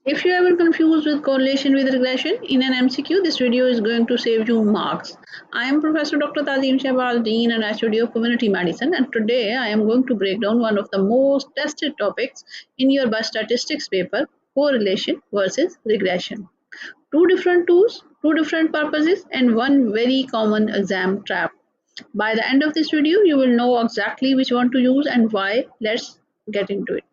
If you ever confused with correlation with regression in an MCQ, this video is going to save you marks. I am Professor Dr. Tazim Shahbaz, Dean and HOD of Community Medicine, and today I am going to break down one of the most tested topics in your biostatistics paper, correlation versus regression. Two different tools, two different purposes, and one very common exam trap. By the end of this video, you will know exactly which one to use and why. Let's get into it.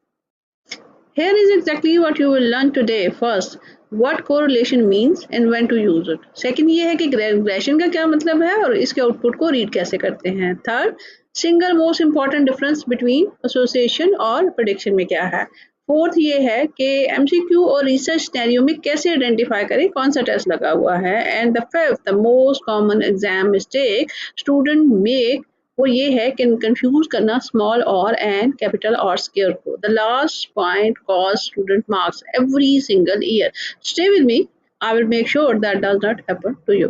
Here is exactly what you will learn today. First, what correlation means and when to use it. Second ये है कि regression का क्या मतलब है और इसके output को रीड कैसे करते हैं. Third, single most important difference between association और प्रेडिक्शन में क्या है. फोर्थ ये है कि MCQ और रिसर्च सिनेरियो में कैसे आइडेंटिफाई करें कौन सा टेस्ट लगा हुआ है. And the fifth, the most common exam mistake student make, वो ये है कि कंफ्यूज करना स्मॉल और एंड कैपिटल और स्केयर को. The last point cause student marks every single year. Stay with me, I will make sure that does not happen to you.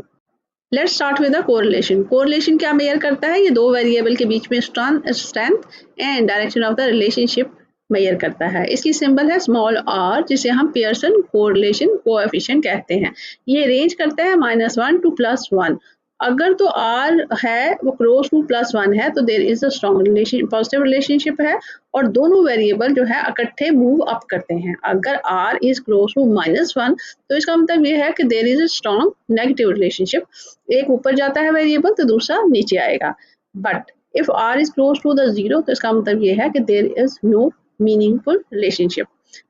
Let's start with the correlation. Correlation क्या measure करता है? ये दो variable के बीच में strength and direction of the relationship major करता है. इसकी सिंबल है स्मॉल आर, जिसे हम पियर्सन कोरिलेशन कोएफिशिएंट कहते हैं. ये रेंज करता है -1 to +1. अगर तो आर है वो क्लोज टू +1 है तो there is a strong relation, positive relationship है और दोनों वेरिएबल जो है इकट्ठे मूव अप करते हैं. अगर आर इज क्लोज टू -1 तो इसका मतलब ये है कि there is a strong negative relationship. एक ऊपर जाता है वेरिएबल तो दूसरा नीचे आएगा. But if R is close to the 0 तो इसका मतलब ये है कि there is no meaningful relationship.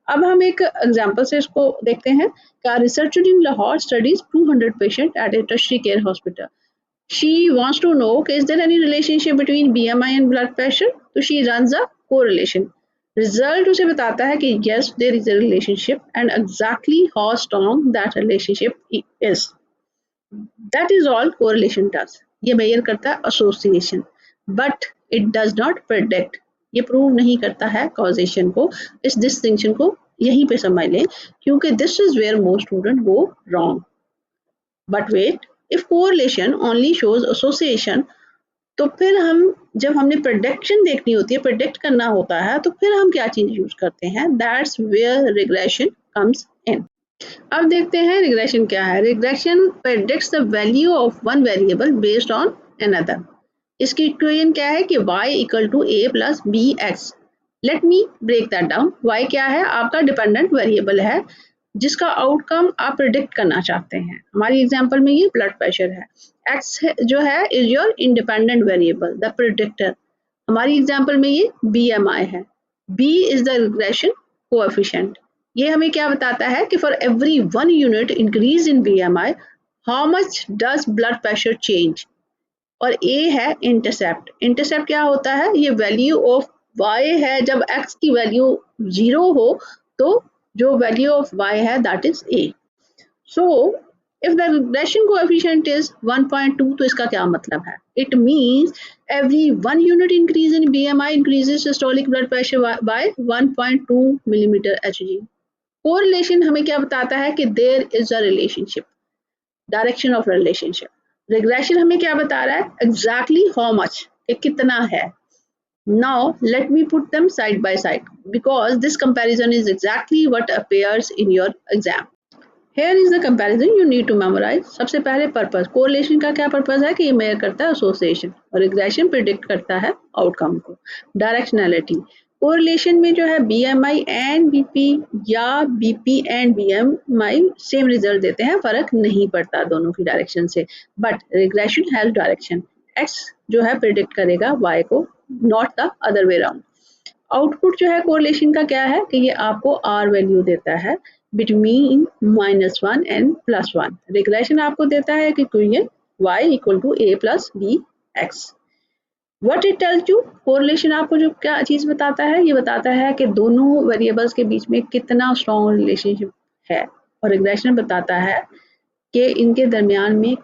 अब हम एक एग्जांपल से इसको देखते हैं. का researcher in Lahore studies 200 patient at a tertiary care hospital. She wants to know, is there any relationship between BMI and blood pressure? So she runs a correlation. Result उसे बताता है कि yes, there is a relationship and exactly how strong that relationship is. That is all correlation does. ये measure करता है association, but it does not predict. ये prove नहीं करता है causation को. इस distinction को यहीं पे समझ लें क्योंकि this is where most students go wrong. But wait, if correlation only shows association, तो फिर हम जब हमने प्रेडिक्शन देखनी होती है, प्रेडिक्ट करना होता है, तो फिर हम क्या चीज यूज करते हैं. That's where regression comes in. अब देखते हैं रिग्रेशन क्या है. Regression predicts the value of one variable based on another. इसकी इक्वेशन क्या है कि y = a + bx. Let me break that down. y क्या है? आपका डिपेंडेंट वेरिएबल है जिसका आउटकम आप प्रिडिक्ट करना चाहते हैं. हमारी एग्जांपल में ये ब्लड प्रेशर है. x जो है is your independent variable, the predictor. हमारी एग्जांपल में ये BMI है. b is the regression coefficient. ये हमें क्या बताता है कि for every 1 unit increase in BMI how much does blood pressure change. और a है इंटरसेप्ट. इंटरसेप्ट क्या होता है? ये वैल्यू ऑफ y है. जब x की वैल्यू 0 हो तो जो वैल्यू ऑफ y है that is a. So if the regression coefficient is 1.2 तो इसका क्या मतलब है? It means every 1 unit increase in BMI increases systolic blood pressure by 1.2 millimetre Hg. Correlation हमें क्या बताता है कि there is a relationship, direction of relationship. Regression हमें क्या बता रहा है? एग्जैक्टली हाउ मच, कितना है. Now let me put them side by side because this comparison is exactly what appears in your exam. Here is the comparison you need to memorize. सबसे पहले purpose. Correlation का क्या purpose है कि ये major करता है एसोसिएशन और रिग्रेशन प्रिडिक्ट करता है आउटकम को. डायरेक्शनैलिटी. कोरिलेशन में जो है BMI एंड BP या BP and BMI same result देते हैं, फर्क नहीं पड़ता दोनों की डायरेक्शन से. But regression has direction. X जो है प्रिडिक्ट करेगा Y को, not the other way round. Output जो है कोरिलेशन का क्या है कि ये आपको R वैल्यू देता है बिटवीन -1 एंड +1. रिग्रेशन आपको देता है कि ये y = a + bx. What it tells you? Correlation आपको जो क्या चीज बताता है? ये बताता है कि दोनों वेरिएबल्स के बीच में कितना स्ट्रॉन्ग रिलेशनशिप है और रिग्रेशन बताता है कि इनके दरमियान में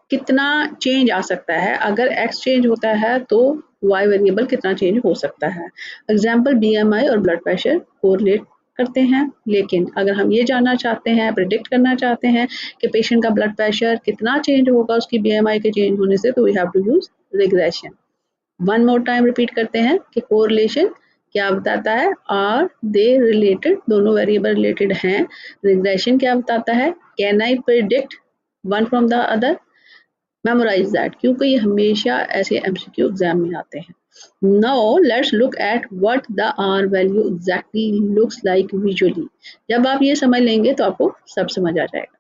कितना चेंज आ सकता है. अगर x चेंज होता है तो y वेरिएबल कितना चेंज हो सकता है. एग्जांपल BMI और ब्लड प्रेशर कोरिलेट करते हैं, लेकिन अगर हम ये जानना चाहते हैं, प्रिडिक्ट करना चाहते हैं कि पेशेंट का ब्लड प्रेशर कितना चेंज होगा उसकी BMI के चेंज होने से, तो we have to use regression. One more time repeat करते हैं कि कोरिलेशन क्या बताता है, आर दे रिलेटेड, दोनों वेरिएबल रिलेटेड हैं. रिग्रेशन क्या बताता है, can I predict one from the other. Memorise that, क्योंकि ये हमेशा ऐसे एमसीक्यू एग्जाम में आते हैं. Now let's look at what the R value exactly looks like visually. जब आप ये समझ लेंगे तो आपको सब समझ आ जाएगा.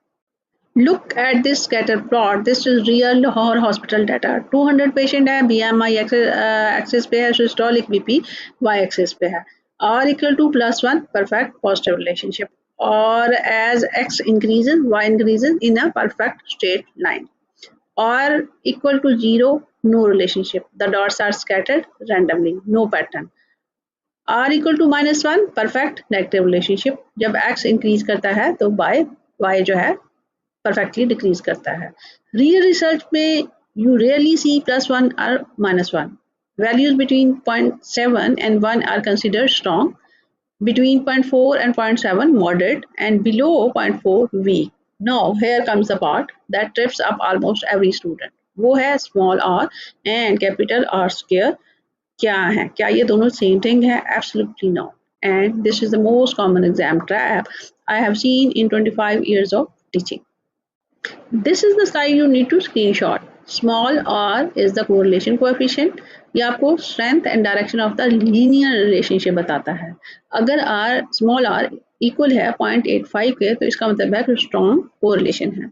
Look at this scatter plot. This is real Lahore hospital data. 200 patient है, BMI एक्सेस पे है, सिस्टोलिक BP Y एक्सेस पे है. R equal to +1, perfect positive relationship. और as X increases, Y increases in a perfect straight line. R equal to 0, no relationship. The dots are scattered randomly, no pattern. R equal to -1, perfect negative relationship. जब X increase करता है तो Y जो है perfectly decrease करता है. Real research में you rarely सी +1 और -1. Values between 0.7 and 1 are considered strong, between 0.4 and 0.7 moderate, and below 0.4 weak. Now here comes the part that trips up almost every student. वो है small r and capital R square. क्या है, क्या ये दोनों same thing है? Absolutely no. And this is the most common exam trap I have seen in 25 years of teaching. This is the slide you need to screenshot. Small r is the correlation coefficient. ये आपको strength and direction of the linear relationship बताता है. अगर r small r equal है 0.85 के तो इसका मतलब है कि strong correlation है.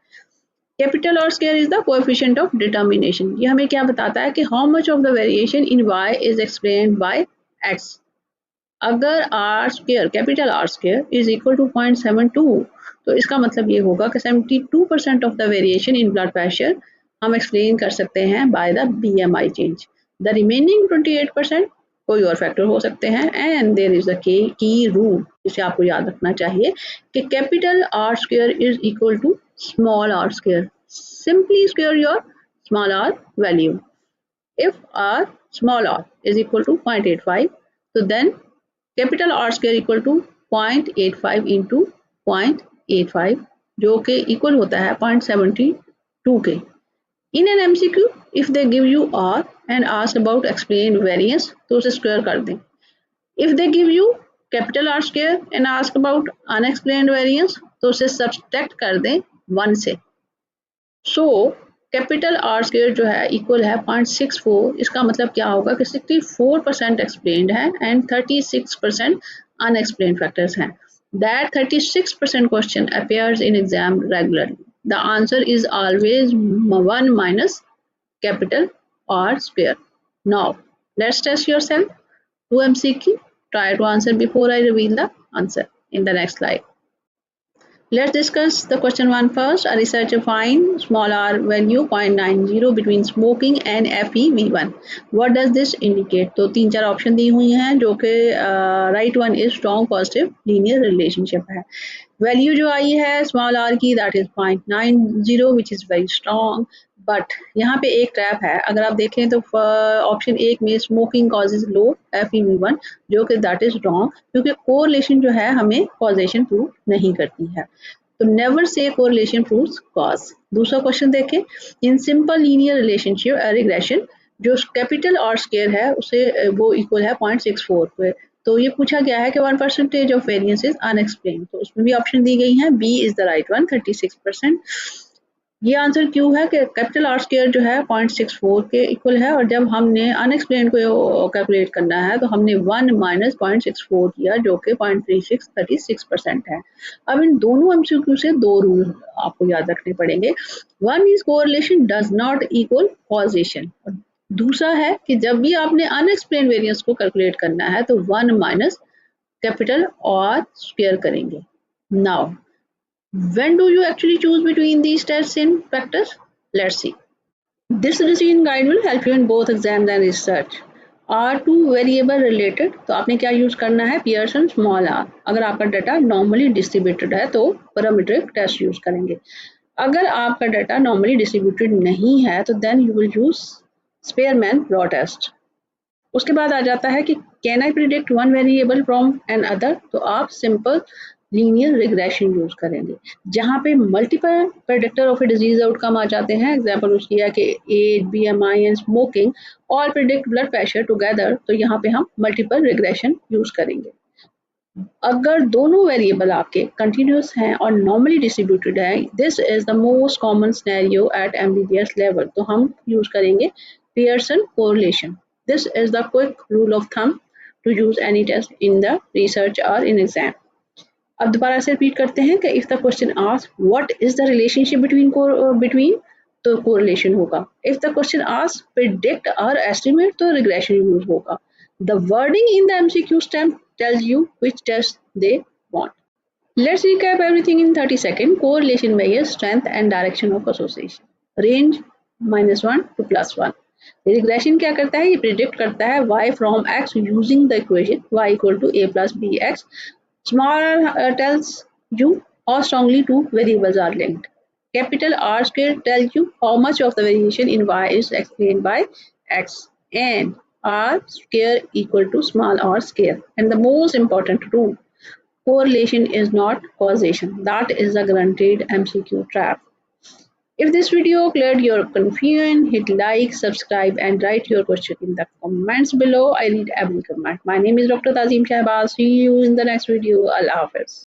Capital R square is the coefficient of determination. ये हमें क्या बताता है कि how much of the variation in y is explained by x. अगर r square capital R square is equal to 0.72 तो इसका मतलब ये होगा कि 72% of the variation in blood pressure हम एक्सप्लेन कर सकते हैं by the BMI change. The remaining 28% कोई और फैक्टर हो सकते हैं. एंड देयर इज अ की रूल जिसे आपको याद रखना चाहिए कि capital R square is equal to small r square. Simply square your small r value. If r small r is equal to 0.85 so then capital R square equal to 0.85 into 0.85 जो कि equal होता है 0.72 के. In an MCQ if they give you R and ask about explain variance तो उसे square कर दें. If they give you capital R square and ask about unexplained variance तो उसे सब्सट्रैक्ट कर दें 1 से. So कैपिटल R स्क्वायर जो है इक्वल है 0.64. इसका मतलब क्या होगा कि 64% एक्सप्लेन्ड है एंड 36% अनएक्सप्लेन्ड फैक्टर्स हैं. That 36% question appears in exam regularly. The answer is always 1 minus capital R square. Now let's test yourself. 2 MCQ. Try to answer before I reveal the answer in the next slide. Let's discuss the question 1 first. A researcher finds small r value 0.90 between smoking and FeV1. What does this indicate? तो 3-4 option दी हुई हैं जो कि right one is strong positive linear relationship है. Value जो आई है small r की that is 0.90 which is very strong. But यहाँ पे एक ट्रैप है. अगर आप देखें तो ऑप्शन 1 में स्मोकिंग कॉजेज लो FeV1 जो कि दैट इज रॉन्ग क्योंकि कोरिलेशन जो है हमें कॉजेशन प्रूव नहीं करती है. तो never say correlation proves cause. दूसरा क्वेश्चन देखें. In simple linear relationship regression जो कैपिटल R स्क्वायर है उसे वो इक्वल है 0.64 पे. तो ये पूछा गया है कि 1% ऑफ वेरिएंस इज अनएक्सप्लेन्ड. तो उसमें भी ऑप्शन दी गई हैं. B is the right one 36%. ये आंसर क्यों है कि कैपिटल R स्क्वायर जो है 0.64 के इक्वल है और जब हमने अनएक्सप्लेन को कैलकुलेट करना है तो हमने 1 माइनस 0.64 किया जो कि 36% है. अब इन दोनों MCQ से 2 रूल आपको याद रखने पड़ेंगे. One is correlation does not equal causation. दूसरा है कि जब भी आपने अनएक्सप्लेन वेरिएंस को कैलकुलेट करना है तो 1 माइनस कैपिटल R स्क्वायर करेंगे. Now when do you actually choose between these tests in practice? Let's see. This decision guide will help you in both exams and research. R2 variable related तो आपने क्या use करना है Pearson small r. अगर आपका data normally distributed है तो parametric test use करेंगे. अगर आपका डाटा नॉर्मली डिस्ट्रीब्यूटेड नहीं है तो then you will use Spearman rho test. उसके बाद आ जाता है कि can I predict one variable from another. तो आप सिंपल लीनियर रिग्रेशन यूज करेंगे, जहाँ पे multiple predictor of a disease outcome आ जाते हैं। एग्जाम्पल उसकी है कि age, BMI and smoking all predict blood pressure together, तो यहाँ पे हम मल्टीपल रिग्रेशन यूज करेंगे। अगर दोनों वेरिएबल आपके कंटिन्यूस हैं और नॉर्मली डिस्ट्रीब्यूटेड है, this is the most common scenario at MBBS level, तो हम यूज करेंगे Pearson correlation. This is the quick rule of thumb to use any test in the research और इन एग्जाम। अब दोबारा से रिपीट करते हैं कि if the question ask what is the relationship between, तो कोरिलेशन होगा। If the question ask predict और एस्टिमेट, तो रिग्रेशन यूज होगा। The wording in the MCQ stamp tells you which test they want. Let's recap everything in 30 seconds. Correlation measures strength and direction of association. Range -1 to +1. Regression क्या करता है? ये predict करता है y from x using the equation y equal to a plus bx. Small tells you how strongly two variables are linked. Capital R square tells you how much of the variation in y is explained by x, and R square equal to small r square. And the most important rule, correlation is not causation. That is a guaranteed MCQ trap. If this video cleared your confusion, hit like, subscribe and write your question in the comments below. I read every comment. My name is Dr. Tazim Shahbaz. See you in the next video. Allah Hafiz.